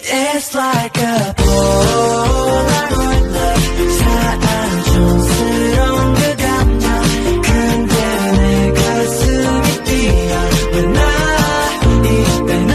It's like a Polaroid love 사안촌스러운 그 감정 근데 내 가슴이 뛰어 왜 나 이때 나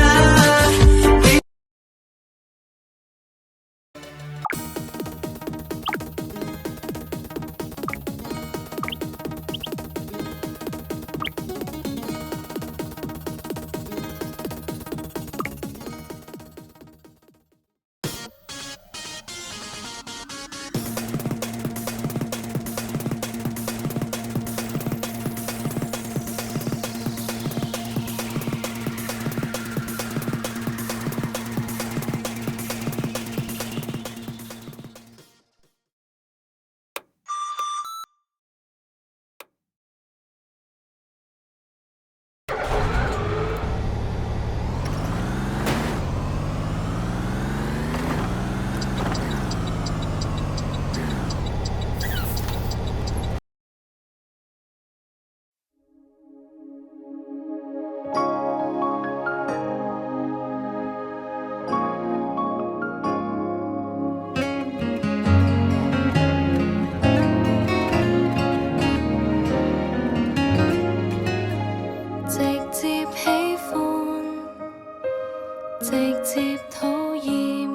直接討厭，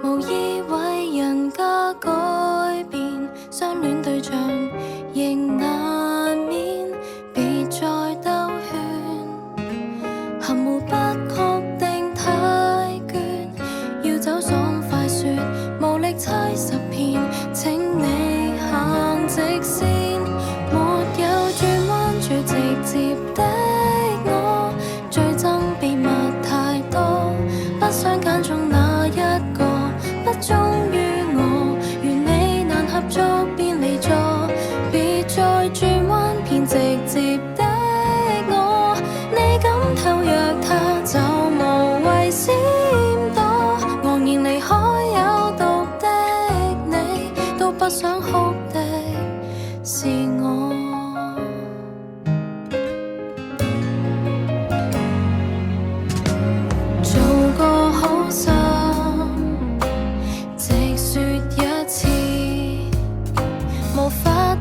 無意為人家改變，相戀對象仍難免，別再兜圈，含糊不確定太倦，要走爽快說，無力猜十遍，請你行直線，沒有轉彎最直接的我，最憎秘密太多，不想揀中哪一個，不忠於我，願你難合作便離座，別再轉彎偏直接的我，你敢偷約他就無謂閃躲，昂然離開有毒的你，都不想哭的是我。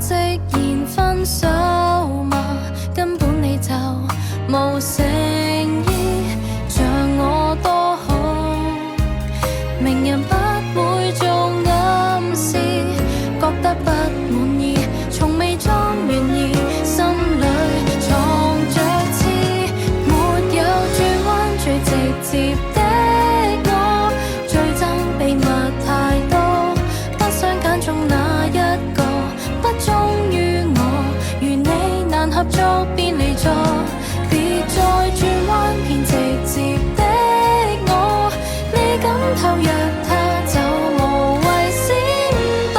直言分手嘛，根本你就無誠意，像我多好，明人不會做暗示，覺得不滿意，從未裝願意，心裏藏着刺，沒有轉彎最直接的我，最憎秘密太多，不想揀中哪一個，不忠於我，願你難合作便離座，別再轉彎偏直接的我，你敢偷約他就無謂閃躲，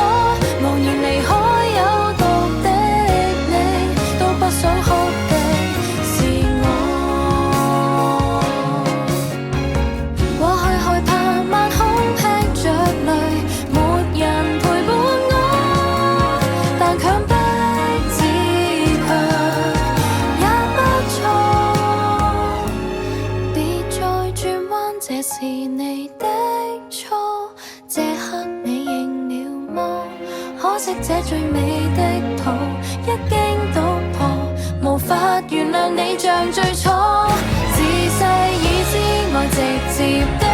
昂然離開有毒的你，都不想哭的是我。過去害怕晚空劈着淚，沒人陪伴我，但強迫自強也不錯，別再轉彎，這是你的錯，這刻你認了麼？可惜這最美的圖一經篤破，無法原諒你像最初，自細已知愛直接的